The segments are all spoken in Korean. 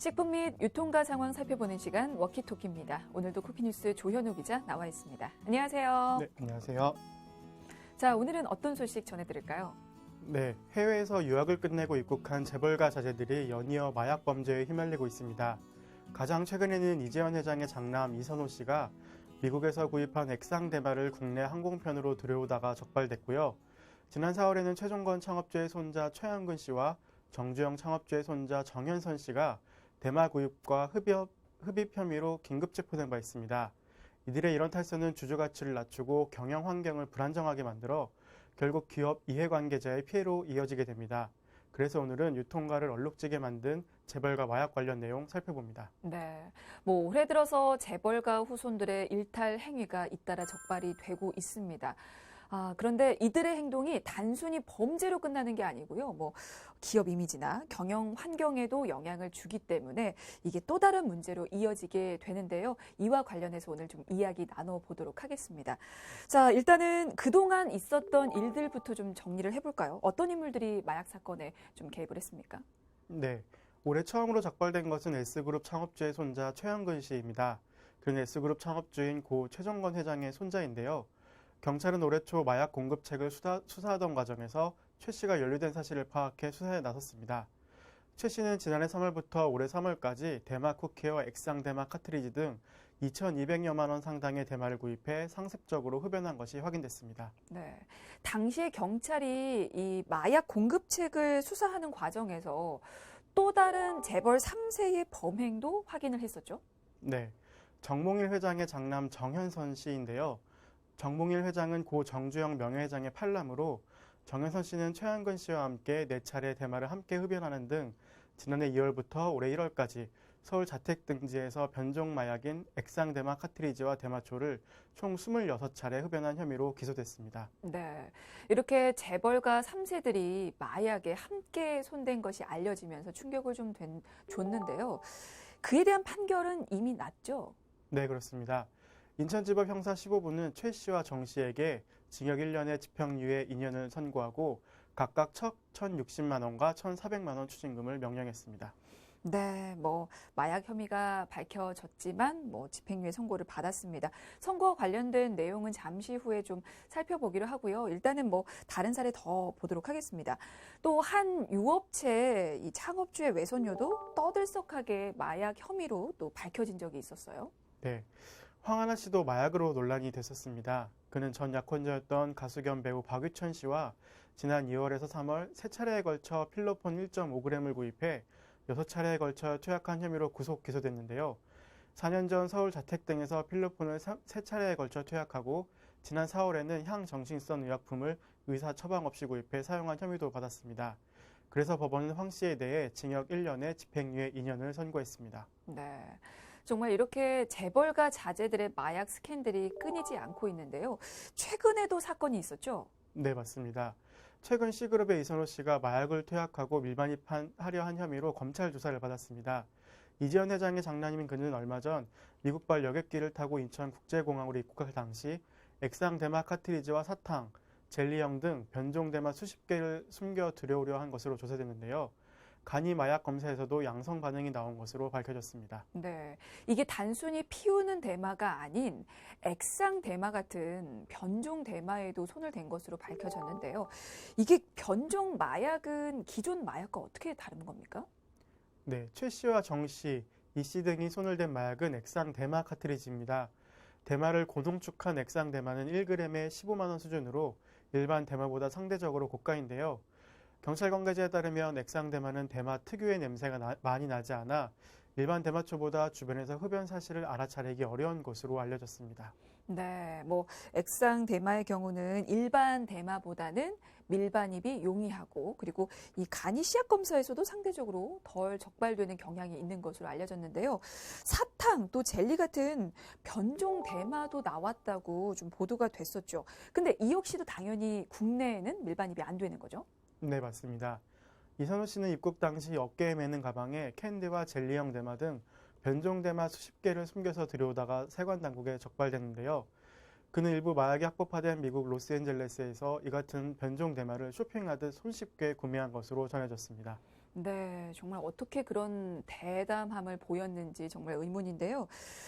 식품 및 유통가 상황 살펴보는 시간 워키토키입니다. 오늘도 쿠키뉴스 조현우 기자 나와 있습니다. 안녕하세요. 네, 안녕하세요. 자, 오늘은 어떤 소식 전해드릴까요? 네, 해외에서 유학을 끝내고 입국한 재벌가 자제들이 연이어 마약 범죄에 휘말리고 있습니다. 가장 최근에는 이재현 회장의 장남 이선호 씨가 미국에서 구입한 액상 대마를 국내 항공편으로 들여오다가 적발됐고요. 지난 4월에는 최종건 창업주의 손자 최한근 씨와 정주영 창업주의 손자 정현선 씨가 대마 구입과 흡입 혐의로 긴급 체포된 바 있습니다. 이들의 이런 탈선은 주주 가치를 낮추고 경영 환경을 불안정하게 만들어 결국 기업 이해관계자의 피해로 이어지게 됩니다. 그래서 오늘은 유통가를 얼룩지게 만든 재벌가 마약 관련 내용 살펴봅니다. 네, 올해 들어서 재벌가 후손들의 일탈 행위가 잇따라 적발이 되고 있습니다. 그런데 이들의 행동이 단순히 범죄로 끝나는 게 아니고요. 기업 이미지나 경영 환경에도 영향을 주기 때문에 이게 또 다른 문제로 이어지게 되는데요. 이와 관련해서 오늘 좀 이야기 나눠보도록 하겠습니다. 자, 일단은 그동안 있었던 일들부터 좀 정리를 해볼까요? 어떤 인물들이 마약 사건에 좀 개입을 했습니까? 네, 올해 처음으로 적발된 것은 S그룹 창업주의 손자 최한근 씨입니다. 그는 S그룹 창업주인 고 최정건 회장의 손자인데요. 경찰은 올해 초 마약 공급책을 수사하던 과정에서 최 씨가 연루된 사실을 파악해 수사에 나섰습니다. 최 씨는 지난해 3월부터 올해 3월까지 대마 쿠키와 액상 대마 카트리지 등 2,200여만 원 상당의 대마를 구입해 상습적으로 흡연한 것이 확인됐습니다. 네, 당시에 경찰이 이 마약 공급책을 수사하는 과정에서 또 다른 재벌 3세의 범행도 확인을 했었죠? 네, 정몽일 회장의 장남 정현선 씨인데요. 정몽일 회장은 고 정주영 명예회장의 팔남으로 정현선 씨는 최한근 씨와 함께 4차례 대마를 함께 흡연하는 등 지난해 2월부터 올해 1월까지 서울 자택 등지에서 변종 마약인 액상 대마 카트리지와 대마초를 총 26차례 흡연한 혐의로 기소됐습니다. 네, 이렇게 재벌가 3세들이 마약에 함께 손댄 것이 알려지면서 충격을 좀 줬는데요. 그에 대한 판결은 이미 났죠? 네, 그렇습니다. 인천지법 형사 15부는 최 씨와 정 씨에게 징역 1년에 집행유예 2년을 선고하고 각각 1,060만 원과 1,400만 원 추징금을 명령했습니다. 네, 마약 혐의가 밝혀졌지만 집행유예 선고를 받았습니다. 선고와 관련된 내용은 잠시 후에 좀 살펴보기로 하고요. 일단은 다른 사례 더 보도록 하겠습니다. 또 한 유업체 이 창업주의 외손녀도 떠들썩하게 마약 혐의로 또 밝혀진 적이 있었어요. 네, 황하나 씨도 마약으로 논란이 됐었습니다. 그는 전 약혼자였던 가수 겸 배우 박유천 씨와 지난 2월에서 3월 3차례에 걸쳐 필로폰 1.5g을 구입해 6차례에 걸쳐 투약한 혐의로 구속 기소됐는데요. 4년 전 서울 자택 등에서 필로폰을 3차례에 걸쳐 투약하고 지난 4월에는 향정신성 의약품을 의사 처방 없이 구입해 사용한 혐의도 받았습니다. 그래서 법원은 황 씨에 대해 징역 1년에 집행유예 2년을 선고했습니다. 네, 정말 이렇게 재벌가 자제들의 마약 스캔들이 끊이지 않고 있는데요. 최근에도 사건이 있었죠? 네, 맞습니다. 최근 C그룹의 이선호 씨가 마약을 투약하고 밀반입하려 한 혐의로 검찰 조사를 받았습니다. 이재현 회장의 장남인 그는 얼마 전 미국발 여객기를 타고 인천국제공항으로 입국할 당시 액상 대마 카트리지와 사탕, 젤리형 등 변종 대마 수십 개를 숨겨 들여오려 한 것으로 조사됐는데요. 간이 마약 검사에서도 양성 반응이 나온 것으로 밝혀졌습니다. 네, 이게 단순히 피우는 대마가 아닌 액상 대마 같은 변종 대마에도 손을 댄 것으로 밝혀졌는데요. 이게 변종 마약은 기존 마약과 어떻게 다른 겁니까? 네, 최 씨와 정 씨, 이 씨 등이 손을 댄 마약은 액상 대마 카트리지입니다. 대마를 고농축한 액상 대마는 1g에 15만 원 수준으로 일반 대마보다 상대적으로 고가인데요. 경찰 관계자에 따르면 액상 대마는 대마 특유의 냄새가 많이 나지 않아 일반 대마초보다 주변에서 흡연 사실을 알아차리기 어려운 것으로 알려졌습니다. 네, 액상 대마의 경우는 일반 대마보다는 밀반입이 용이하고 그리고 이 간이 씨앗 검사에서도 상대적으로 덜 적발되는 경향이 있는 것으로 알려졌는데요. 사탕 또 젤리 같은 변종 대마도 나왔다고 좀 보도가 됐었죠. 근데 이 역시도 당연히 국내에는 밀반입이 안 되는 거죠? 네, 맞습니다. 이선호 씨는 입국 당시 어깨에 매는 가방에 캔디와 젤리형 대마 등 변종 대마 수십 개를 숨겨서 들여오다가 세관 당국에 적발됐는데요. 그는 일부 마약이 합법화된 미국 로스앤젤레스에서 이 같은 변종 대마를 쇼핑하듯 손쉽게 구매한 것으로 전해졌습니다. 네, 정말 어떻게 그런 대담함을 보였는지 정말 의문인데요.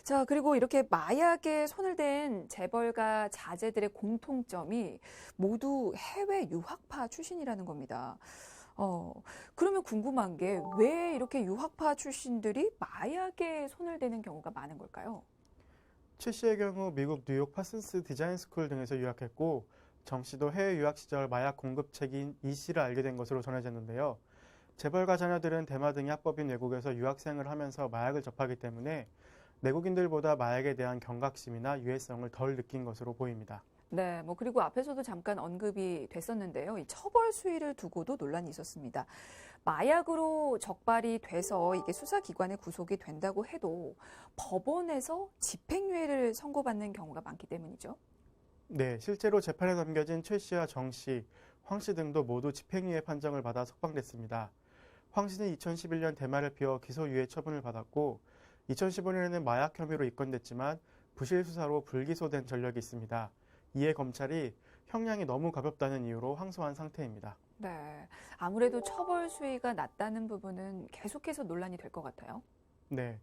자, 그리고 이렇게 마약에 손을 댄 재벌가 자제들의 공통점이 모두 해외 유학파 출신이라는 겁니다. 어, 그러면 궁금한 게 왜 이렇게 유학파 출신들이 마약에 손을 대는 경우가 많은 걸까요? 최 씨의 경우 미국 뉴욕 파슨스 디자인 스쿨 등에서 유학했고 정 씨도 해외 유학 시절 마약 공급책인 이 씨를 알게 된 것으로 전해졌는데요. 재벌가 자녀들은 대마 등의 합법인 외국에서 유학생을 하면서 마약을 접하기 때문에 내국인들보다 마약에 대한 경각심이나 유해성을 덜 느낀 것으로 보입니다. 네, 뭐 그리고 앞에서도 잠깐 언급이 됐었는데요. 이 처벌 수위를 두고도 논란이 있었습니다. 마약으로 적발이 돼서 이게 수사기관에 구속이 된다고 해도 법원에서 집행유예를 선고받는 경우가 많기 때문이죠. 네, 실제로 재판에 넘겨진 최 씨와 정 씨, 황 씨 등도 모두 집행유예 판정을 받아 석방됐습니다. 황 씨는 2011년 대마를 피워 기소유예 처분을 받았고 2015년에는 마약 혐의로 입건됐지만 부실 수사로 불기소된 전력이 있습니다. 이에 검찰이 형량이 너무 가볍다는 이유로 항소한 상태입니다. 네, 아무래도 처벌 수위가 낮다는 부분은 계속해서 논란이 될 것 같아요. 네,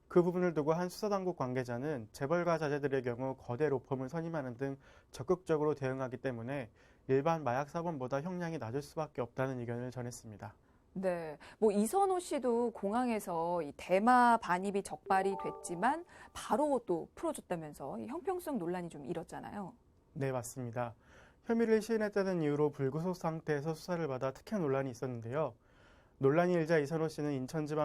그 부분을 두고 한 수사당국 관계자는 재벌가 자제들의 경우 거대 로펌을 선임하는 등 적극적으로 대응하기 때문에 일반 마약 사범보다 형량이 낮을 수밖에 없다는 의견을 전했습니다. 네, 뭐 이선호 씨도 공항에서 이 대마 반입이 적발이 됐지만 바로 또 풀어줬다면서 이 형평성 논란이 좀 일었잖아요. 네, 맞습니다. 혐의를 시인했다는 이유로 불구속 상태에서 수사를 받아 특혜 논란이 있었는데요. 논란이 일자 이선호 씨는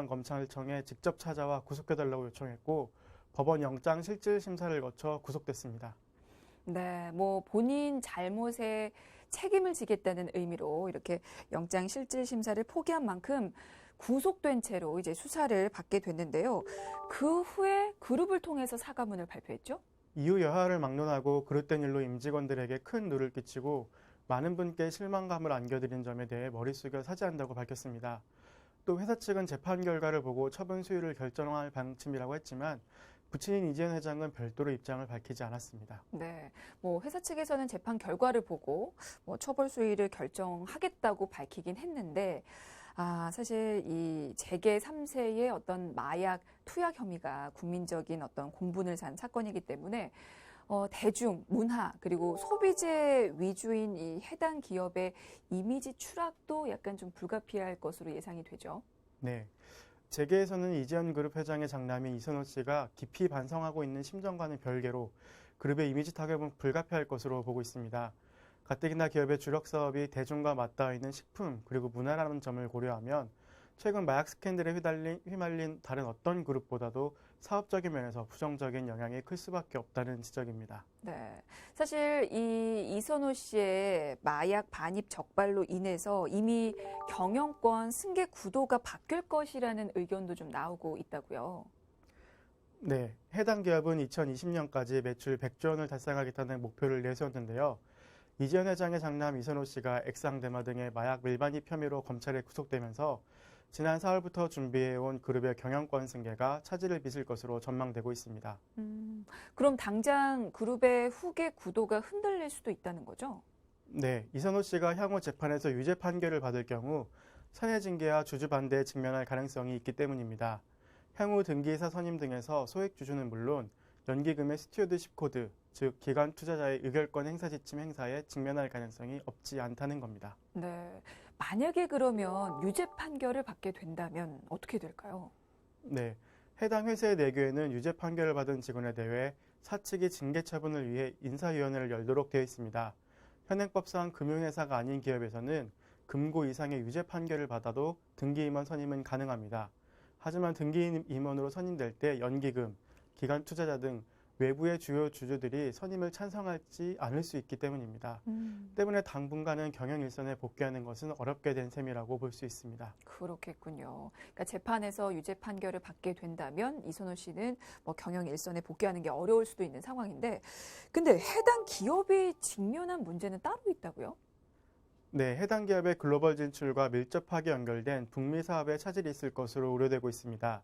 인천지방검찰청에 직접 찾아와 구속해달라고 요청했고 법원 영장 실질 심사를 거쳐 구속됐습니다. 네, 뭐 본인 잘못에 책임을 지겠다는 의미로 이렇게 영장 실질 심사를 포기한 만큼 구속된 채로 이제 수사를 받게 됐는데요. 그 후에 그룹을 통해서 사과문을 발표했죠. 이후 여하를 막론하고 그릇된 일로 임직원들에게 큰 누를 끼치고 많은 분께 실망감을 안겨드린 점에 대해 머리 숙여 사죄한다고 밝혔습니다. 또 회사 측은 재판 결과를 보고 처분 수위를 결정할 방침이라고 했지만 부친인 이재현 회장은 별도로 입장을 밝히지 않았습니다. 네, 뭐 회사 측에서는 재판 결과를 보고 뭐 처벌 수위를 결정하겠다고 밝히긴 했는데, 사실 이 재계 3세의 어떤 마약 투약 혐의가 국민적인 어떤 공분을 산 사건이기 때문에 대중, 문화, 그리고 소비재 위주인 이 해당 기업의 이미지 추락도 약간 좀 불가피할 것으로 예상이 되죠. 네. 재계에서는 이재현 그룹 회장의 장남인 이선호 씨가 깊이 반성하고 있는 심정과는 별개로 그룹의 이미지 타격은 불가피할 것으로 보고 있습니다. 가뜩이나 기업의 주력 사업이 대중과 맞닿아 있는 식품 그리고 문화라는 점을 고려하면 최근 마약 스캔들에 휘말린 다른 어떤 그룹보다도 사업적인 면에서 부정적인 영향이 클 수밖에 없다는 지적입니다. 네. 사실 이 이선호 씨의 마약 반입 적발로 인해서 이미 경영권 승계 구도가 바뀔 것이라는 의견도 좀 나오고 있다고요. 네, 해당 기업은 2020년까지 매출 100조 원을 달성하겠다는 목표를 내세웠는데요. 이재현 회장의 장남 이선호 씨가 액상대마 등의 마약 밀반입 혐의로 검찰에 구속되면서 지난 4월부터 준비해온 그룹의 경영권 승계가 차질을 빚을 것으로 전망되고 있습니다. 그럼 당장 그룹의 후계 구도가 흔들릴 수도 있다는 거죠? 네, 이선호 씨가 향후 재판에서 유죄 판결을 받을 경우 사내 징계와 주주 반대에 직면할 가능성이 있기 때문입니다. 향후 등기이사 선임 등에서 소액 주주는 물론 연기금의 스튜어드십 코드, 즉 기관 투자자의 의결권 행사 지침 행사에 직면할 가능성이 없지 않다는 겁니다. 네. 만약에 그러면 유죄 판결을 받게 된다면 어떻게 될까요? 네, 해당 회사의 내규에는 유죄 판결을 받은 직원에 대해 사측이 징계 처분을 위해 인사위원회를 열도록 되어 있습니다. 현행법상 금융회사가 아닌 기업에서는 금고 이상의 유죄 판결을 받아도 등기임원 선임은 가능합니다. 하지만 등기임원으로 선임될 때 연기금, 기관 투자자 등 외부의 주요 주주들이 선임을 찬성하지 않을 수 있기 때문입니다. 때문에 당분간은 경영 일선에 복귀하는 것은 어렵게 된 셈이라고 볼 수 있습니다. 그렇겠군요. 그러니까 재판에서 유죄 판결을 받게 된다면 이선호 씨는 뭐 경영 일선에 복귀하는 게 어려울 수도 있는 상황인데, 근데 해당 기업이 직면한 문제는 따로 있다고요? 네, 해당 기업의 글로벌 진출과 밀접하게 연결된 북미 사업에 차질이 있을 것으로 우려되고 있습니다.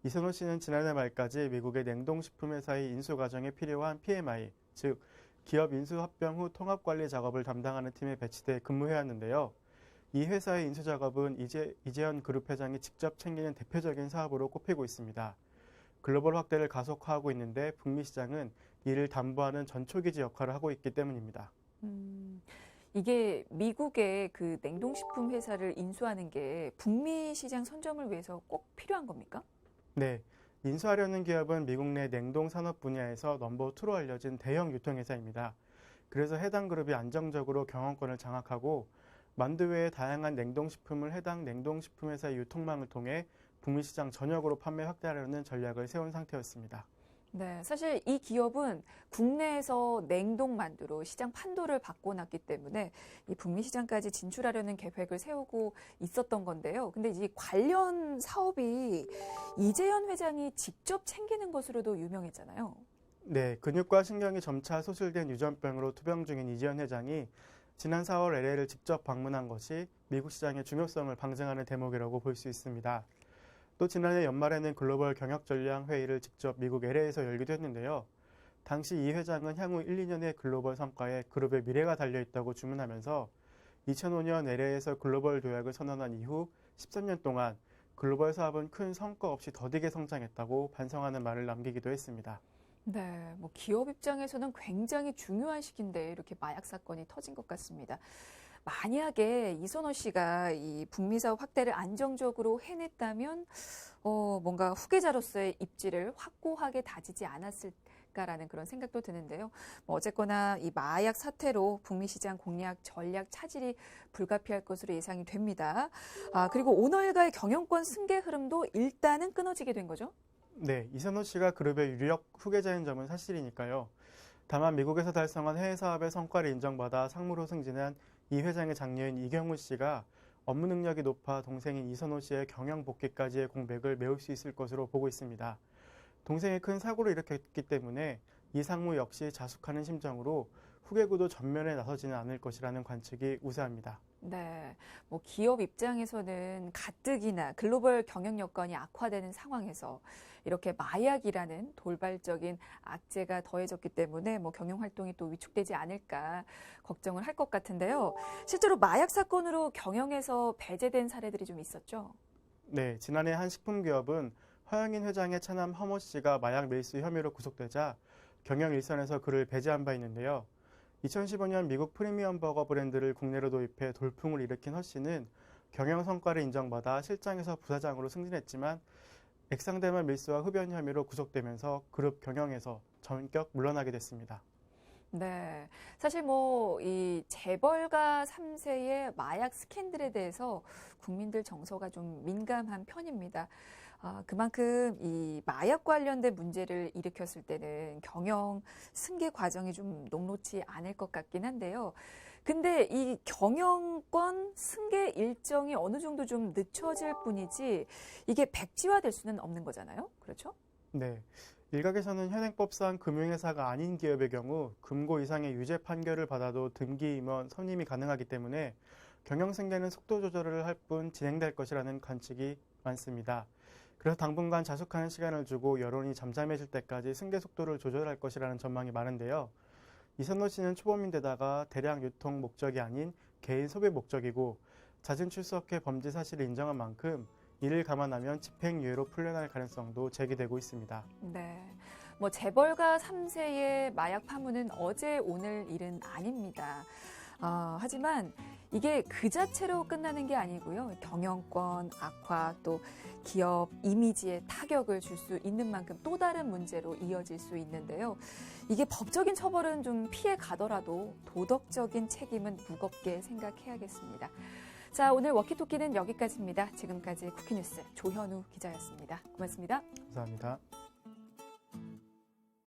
이선호 씨는 지난해 말까지 미국의 냉동식품 회사의 인수 과정에 필요한 PMI, 즉 기업 인수 합병 후 통합 관리 작업을 담당하는 팀에 배치돼 근무해왔는데요. 이 회사의 인수 작업은 이재현 그룹 회장이 직접 챙기는 대표적인 사업으로 꼽히고 있습니다. 글로벌 확대를 가속화하고 있는데 북미 시장은 이를 담보하는 전초기지 역할을 하고 있기 때문입니다. 이게 미국의 그 냉동식품 회사를 인수하는 게 북미 시장 선점을 위해서 꼭 필요한 겁니까? 네, 인수하려는 기업은 미국 내 냉동 산업 분야에서 넘버2로 알려진 대형 유통회사입니다. 그래서 해당 그룹이 안정적으로 경영권을 장악하고 만두 외의 다양한 냉동식품을 해당 냉동식품 회사의 유통망을 통해 북미 시장 전역으로 판매 확대하려는 전략을 세운 상태였습니다. 네, 사실 이 기업은 국내에서 냉동 만두로 시장 판도를 바꿔놨기 때문에 이 북미 시장까지 진출하려는 계획을 세우고 있었던 건데요. 근데 이 관련 사업이 이재현 회장이 직접 챙기는 것으로도 유명했잖아요. 네, 근육과 신경이 점차 소실된 유전병으로 투병 중인 이재현 회장이 지난 4월 LA를 직접 방문한 것이 미국 시장의 중요성을 방증하는 대목이라고 볼 수 있습니다. 또 지난해 연말에는 글로벌 경영 전략 회의를 직접 미국 LA에서 열기도 했는데요. 당시 이 회장은 향후 1, 2년의 글로벌 성과에 그룹의 미래가 달려있다고 주문하면서 2005년 LA에서 글로벌 조약을 선언한 이후 13년 동안 글로벌 사업은 큰 성과 없이 더디게 성장했다고 반성하는 말을 남기기도 했습니다. 네, 뭐 기업 입장에서는 굉장히 중요한 시기인데 이렇게 마약 사건이 터진 것 같습니다. 만약에 이선호 씨가 이 북미 사업 확대를 안정적으로 해냈다면 뭔가 후계자로서의 입지를 확고하게 다지지 않았을까라는 그런 생각도 드는데요. 뭐 어쨌거나 이 마약 사태로 북미 시장 공략 전략 차질이 불가피할 것으로 예상이 됩니다. 그리고 오너일가의 경영권 승계 흐름도 일단은 끊어지게 된 거죠. 네, 이선호 씨가 그룹의 유력 후계자인 점은 사실이니까요. 다만 미국에서 달성한 해외 사업의 성과를 인정받아 상무로 승진한 이 회장의 장녀인 이경우 씨가 업무 능력이 높아 동생인 이선호 씨의 경영 복귀까지의 공백을 메울 수 있을 것으로 보고 있습니다. 동생이 큰 사고를 일으켰기 때문에 이 상무 역시 자숙하는 심정으로 후계구도 전면에 나서지는 않을 것이라는 관측이 우세합니다. 네, 뭐 기업 입장에서는 가뜩이나 글로벌 경영 여건이 악화되는 상황에서 이렇게 마약이라는 돌발적인 악재가 더해졌기 때문에 뭐 경영 활동이 또 위축되지 않을까 걱정을 할 것 같은데요. 실제로 마약 사건으로 경영에서 배제된 사례들이 좀 있었죠. 네, 지난해 한 식품기업은 허영인 회장의 차남 허모 씨가 마약 밀수 혐의로 구속되자 경영 일선에서 그를 배제한 바 있는데요. 2015년 미국 프리미엄 버거 브랜드를 국내로 도입해 돌풍을 일으킨 허 씨는 경영 성과를 인정받아 실장에서 부사장으로 승진했지만 액상대만 밀수와 흡연 혐의로 구속되면서 그룹 경영에서 전격 물러나게 됐습니다. 네. 사실 뭐, 이 재벌가 3세의 마약 스캔들에 대해서 국민들 정서가 좀 민감한 편입니다. 그만큼 이 마약 관련된 문제를 일으켰을 때는 경영 승계 과정이 좀 녹록지 않을 것 같긴 한데요. 근데 이 경영권 승계 일정이 어느 정도 좀 늦춰질 뿐이지 이게 백지화될 수는 없는 거잖아요. 그렇죠? 네. 일각에서는 현행법상 금융회사가 아닌 기업의 경우 금고 이상의 유죄 판결을 받아도 등기 임원 선임이 가능하기 때문에 경영 승계는 속도 조절을 할 뿐 진행될 것이라는 관측이 많습니다. 그래서 당분간 자숙하는 시간을 주고 여론이 잠잠해질 때까지 승계 속도를 조절할 것이라는 전망이 많은데요. 이선호 씨는 초범인데다가 대량 유통 목적이 아닌 개인 소비 목적이고 잦은 출석해 범죄 사실을 인정한 만큼 이를 감안하면 집행유예로 풀려날 가능성도 제기되고 있습니다. 네. 뭐 재벌가 3세의 마약 파문은 어제 오늘 일은 아닙니다. 하지만 이게 그 자체로 끝나는 게 아니고요. 경영권 악화 또 기업 이미지에 타격을 줄 수 있는 만큼 또 다른 문제로 이어질 수 있는데요. 이게 법적인 처벌은 좀 피해 가더라도 도덕적인 책임은 무겁게 생각해야겠습니다. 자, 오늘 워키토키는 여기까지입니다. 지금까지 쿠키뉴스 조현우 기자였습니다. 고맙습니다. 감사합니다.